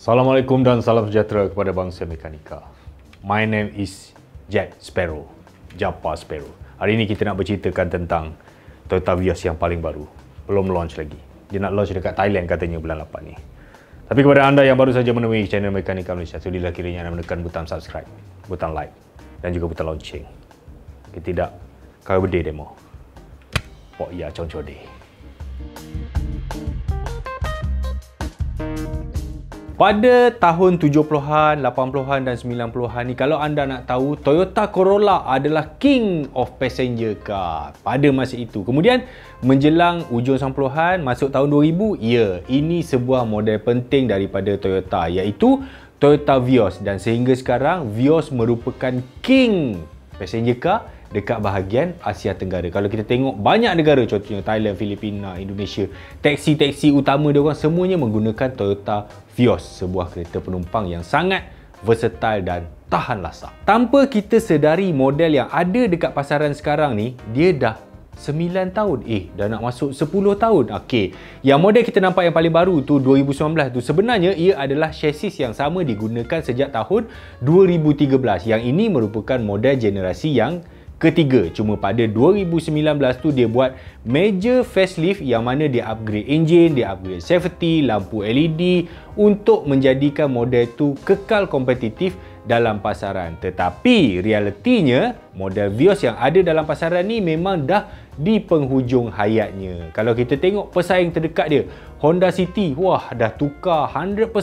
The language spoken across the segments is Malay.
Assalamualaikum dan salam sejahtera kepada bangsa mekanika. My name is Jack Sparrow, Japa Sparrow. Hari ini kita nak berceritakan tentang Toyota Vios yang paling baru. Belum launch lagi. Dia nak launch dekat Thailand katanya bulan 8 ni. Tapi kepada anda yang baru saja menemui channel Mekanika Malaysia, sudilah kiranya anda menekan butang subscribe, butang like dan juga butang lonceng. Jika tidak, kau berde demo. Pok ya concode. Pada tahun 70-an, 80-an dan 90-an ni, kalau anda nak tahu, Toyota Corolla adalah king of passenger car pada masa itu. Kemudian menjelang ujung 90-an, masuk tahun 2000, ya, ini sebuah model penting daripada Toyota, iaitu Toyota Vios. Dan sehingga sekarang, Vios merupakan king passenger car dekat bahagian Asia Tenggara. Kalau kita tengok banyak negara, contohnya Thailand, Filipina, Indonesia, taksi-taksi utama dia orang semuanya menggunakan Toyota Vios, sebuah kereta penumpang yang sangat versatile dan tahan lasak. Tanpa kita sedari, model yang ada dekat pasaran sekarang ni, dia dah 9 tahun. Dah nak masuk 10 tahun. Okey. Yang model kita nampak yang paling baru tu 2019 tu, sebenarnya ia adalah chassis yang sama digunakan sejak tahun 2013. Yang ini merupakan model generasi yang ketiga. Cuma pada 2019 tu dia buat major facelift yang mana dia upgrade engine, dia upgrade safety, lampu LED untuk menjadikan model tu kekal kompetitif dalam pasaran. Tetapi realitinya model Vios yang ada dalam pasaran ni memang dah di penghujung hayatnya. Kalau kita tengok pesaing terdekat dia, Honda City, wah dah tukar 100%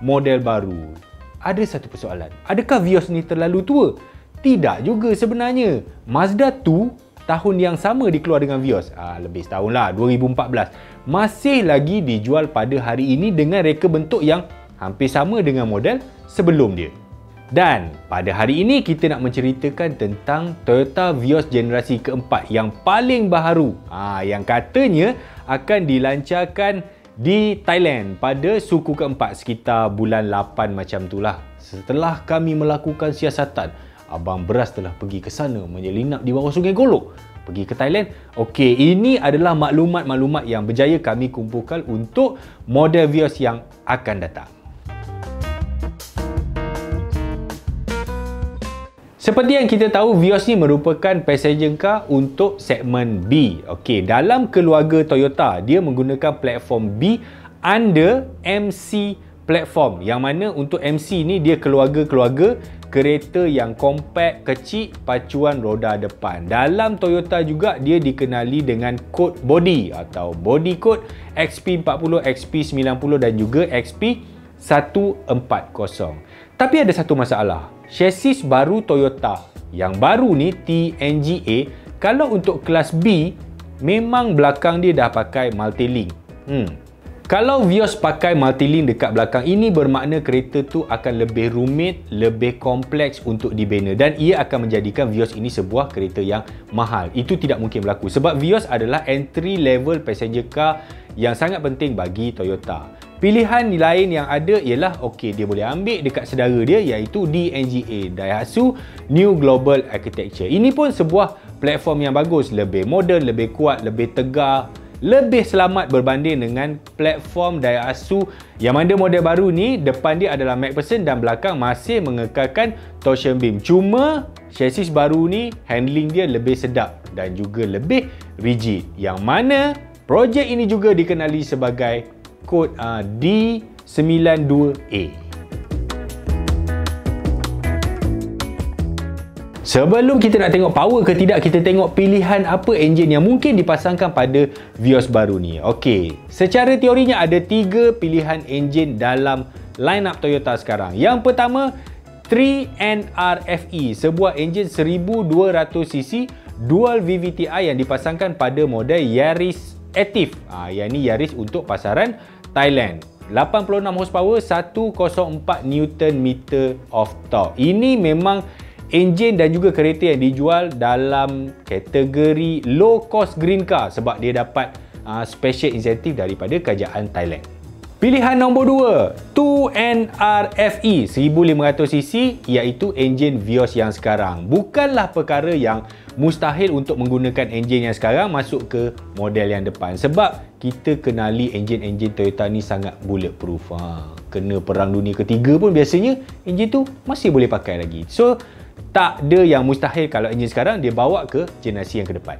model baru. Ada satu persoalan, adakah Vios ni terlalu tua? Tidak juga sebenarnya. Mazda 2 tahun yang sama dikeluar dengan Vios, lebih setahun lah, 2014, masih lagi dijual pada hari ini dengan reka bentuk yang hampir sama dengan model sebelum dia. Dan pada hari ini kita nak menceritakan tentang Toyota Vios generasi keempat yang paling baharu, yang katanya akan dilancarkan di Thailand pada suku keempat sekitar bulan 8 macam itulah. Setelah kami melakukan siasatan, Abang Beras telah pergi ke sana menyelinap di bawah Sungai Golok, pergi ke Thailand. Okey, ini adalah maklumat-maklumat yang berjaya kami kumpulkan untuk model Vios yang akan datang. Seperti yang kita tahu, Vios ni merupakan passenger car untuk segmen B. Okey, dalam keluarga Toyota, dia menggunakan platform B under MC platform, yang mana untuk MC ni dia keluarga-keluarga kereta yang kompak, kecil, pacuan roda depan. Dalam Toyota juga dia dikenali dengan kod body atau body code XP40, XP90 dan juga XP140. Tapi ada satu masalah. Chassis baru Toyota yang baru ni, TNGA, kalau untuk kelas B memang belakang dia dah pakai multilink. Kalau Vios pakai multilink dekat belakang, ini bermakna kereta tu akan lebih rumit, lebih kompleks untuk dibina, dan ia akan menjadikan Vios ini sebuah kereta yang mahal. Itu tidak mungkin berlaku sebab Vios adalah entry level passenger car yang sangat penting bagi Toyota. Pilihan lain yang ada ialah, okey, dia boleh ambil dekat saudara dia iaitu DNGA, Daihatsu New Global Architecture. Ini pun sebuah platform yang bagus, lebih moden, lebih kuat, lebih tegar, lebih selamat berbanding dengan platform Daihatsu yang mana model baru ni depan dia adalah MacPherson dan belakang masih mengekalkan torsion beam. Cuma chassis baru ni handling dia lebih sedap dan juga lebih rigid, yang mana projek ini juga dikenali sebagai kod D92A. Sebelum kita nak tengok power ke tidak, kita tengok pilihan apa enjin yang mungkin dipasangkan pada Vios baru ni. Okey, secara teorinya ada 3 pilihan enjin dalam line up Toyota sekarang. Yang pertama, 3NRFE, sebuah enjin 1200cc dual VVTi yang dipasangkan pada model Yaris Active. Yang ni Yaris untuk pasaran Thailand. 86 horsepower, 104 Nm of torque. Ini memang enjin dan juga kereta yang dijual dalam kategori low cost green car sebab dia dapat special insentif daripada kerajaan Thailand. Pilihan nombor 2, 2NRFE 1500cc, iaitu enjin Vios yang sekarang. Bukanlah perkara yang mustahil untuk menggunakan enjin yang sekarang masuk ke model yang depan sebab kita kenali enjin-enjin Toyota ni sangat bulletproof. kena Perang Dunia Ketiga pun biasanya enjin tu masih boleh pakai lagi. So, tak ada yang mustahil kalau enjin sekarang dia bawa ke generasi yang ke depan.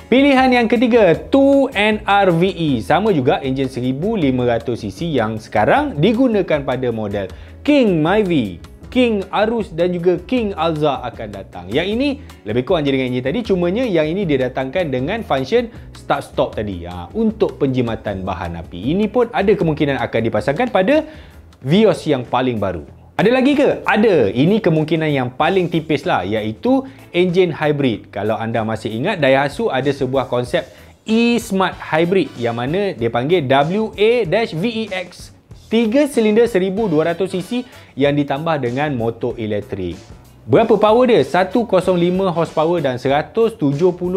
Pilihan yang ketiga, 2NRVe. Sama juga enjin 1500cc yang sekarang digunakan pada model King Myvi, King Arus dan juga King Alza akan datang. Yang ini lebih kurang je dengan enjin tadi, cumanya yang ini dia datangkan dengan function start stop tadi untuk penjimatan bahan api. Ini pun ada kemungkinan akan dipasangkan pada Vios yang paling baru. Ada lagi ke? Ada. Ini kemungkinan yang paling tipis lah, iaitu enjin hybrid. Kalau anda masih ingat, Daihatsu ada sebuah konsep E-Smart Hybrid yang mana dia panggil WA-VEX. 3 silinder 1200cc yang ditambah dengan motor elektrik. Berapa power dia? 105 horsepower dan 170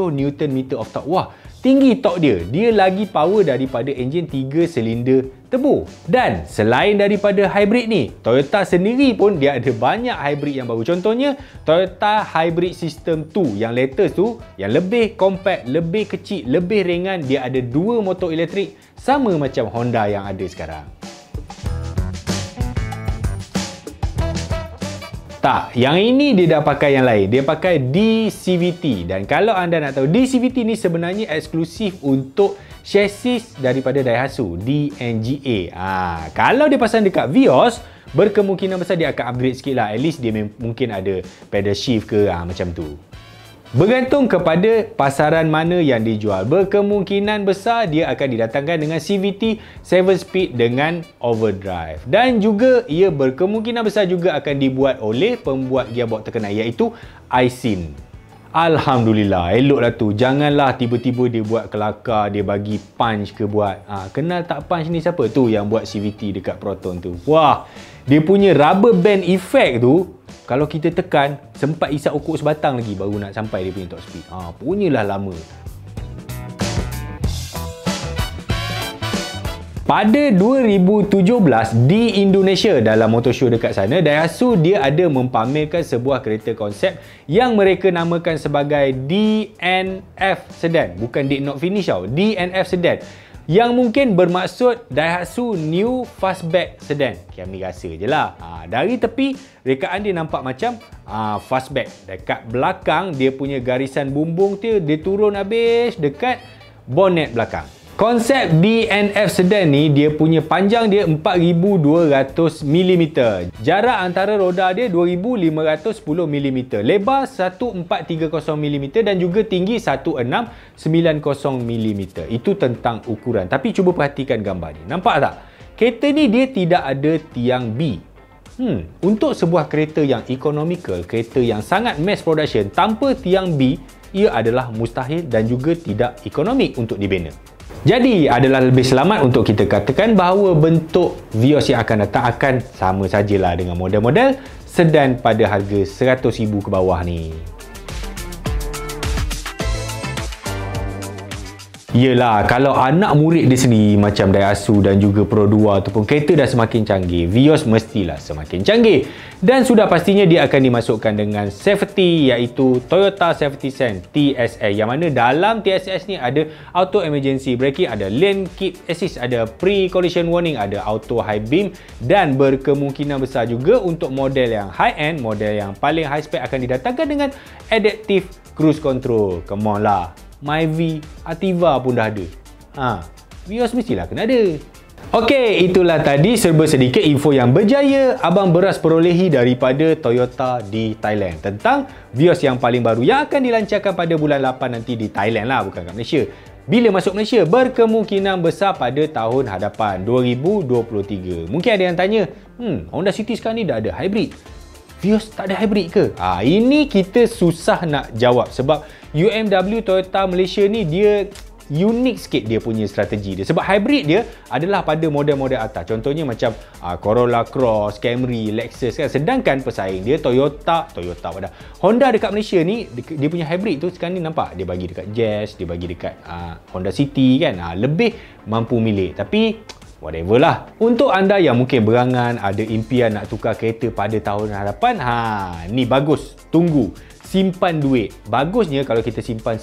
Nm of torque. Wah, tinggi torque dia. Dia lagi power daripada enjin 3 silinder turbo. Dan selain daripada hybrid ni, Toyota sendiri pun dia ada banyak hybrid yang baru. Contohnya, Toyota Hybrid System 2 yang latest tu, yang lebih compact, lebih kecil, lebih ringan. Dia ada 2 motor elektrik sama macam Honda yang ada sekarang. Tak, yang ini dia dah pakai yang lain. Dia pakai DCVT. Dan kalau anda nak tahu, DCVT ni sebenarnya eksklusif untuk chassis daripada Daihatsu, DNGA. Kalau dia pasang dekat Vios, berkemungkinan besar dia akan upgrade sikit lah. At least dia mungkin ada pedal shift ke, macam tu. Bergantung kepada pasaran mana yang dijual. Berkemungkinan besar dia akan didatangkan dengan CVT 7-speed dengan overdrive. Dan juga ia berkemungkinan besar juga akan dibuat oleh pembuat gearbox terkenal, iaitu Aisin. Alhamdulillah, eloklah tu. Janganlah tiba-tiba dia buat kelakar, dia bagi punch ke buat. Kenal tak punch ni siapa? Tu yang buat CVT dekat Proton tu. Wah, dia punya rubber band effect tu, kalau kita tekan, sempat isap ukuk sebatang lagi baru nak sampai dia punya top speed. Punyalah lama. Pada 2017 di Indonesia dalam motor show dekat sana, Daihatsu dia ada mempamerkan sebuah kereta konsep yang mereka namakan sebagai DNF Sedan. Bukan Did Not Finish tau, DNF Sedan. Yang mungkin bermaksud Daihatsu New Fastback Sedan. Kami rasa je lah. Dari tepi, rekaan dia nampak macam fastback. Dekat belakang, dia punya garisan bumbung dia turun habis dekat bonnet belakang. Konsep DNF Sedan ni, dia punya panjang dia 4200mm. Jarak antara roda dia 2510mm. Lebar 1430mm dan juga tinggi 1690mm. Itu tentang ukuran. Tapi cuba perhatikan gambar ni. Nampak tak? Kereta ni dia tidak ada tiang B. Untuk sebuah kereta yang economical, kereta yang sangat mass production tanpa tiang B, ia adalah mustahil dan juga tidak ekonomik untuk dibina. Jadi, adalah lebih selamat untuk kita katakan bahawa bentuk Vios yang akan datang akan sama sajalah dengan model-model sedan pada harga RM100,000 ke bawah ni. Yelah, kalau anak murid dia sendiri macam Daihatsu dan juga Pro 2 ataupun kereta dah semakin canggih, Vios mestilah semakin canggih. Dan sudah pastinya dia akan dimasukkan dengan safety, iaitu Toyota Safety Sense TSS, yang mana dalam TSS ni ada auto emergency braking, ada lane keep assist, ada pre-collision warning, ada auto high beam, dan berkemungkinan besar juga untuk model yang high end, model yang paling high spec akan didatangkan dengan adaptive cruise control. Come on lah, Myvi, Ativa pun dah ada. Vios mestilah kena ada. Okey, itulah tadi serba sedikit info yang berjaya Abang Beras perolehi daripada Toyota di Thailand tentang Vios yang paling baru yang akan dilancarkan pada bulan 8 nanti di Thailand lah, bukan kat Malaysia. Bila masuk Malaysia? Berkemungkinan besar pada tahun hadapan 2023. Mungkin ada yang tanya, Honda City sekarang ni dah ada hybrid, Vios tak ada hybrid ke? Ini kita susah nak jawab sebab UMW Toyota Malaysia ni dia unik sikit dia punya strategi dia. Sebab hybrid dia adalah pada model-model atas. Contohnya macam Corolla Cross, Camry, Lexus kan. Sedangkan pesaing dia Honda dekat Malaysia ni, dia punya hybrid tu sekarang ni nampak dia bagi dekat Jazz, dia bagi dekat Honda City kan. Lebih mampu milik. Tapi whatever lah. Untuk anda yang mungkin berangan, ada impian nak tukar kereta pada tahun hadapan, ni bagus. Tunggu. simpan duit. Bagusnya kalau kita simpan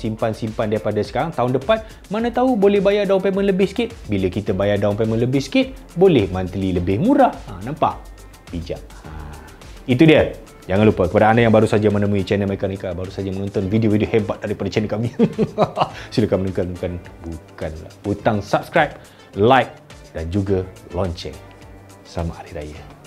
daripada sekarang, tahun depan mana tahu boleh bayar down payment lebih sikit. Bila kita bayar down payment lebih sikit, boleh monthly lebih murah. Nampak? Bijak. Itu dia. Jangan lupa, kepada anda yang baru saja menemui channel Mekanika, baru saja menonton video-video hebat daripada channel kami, silakan menekan butang subscribe, like dan juga lonceng. Selamat Hari Raya.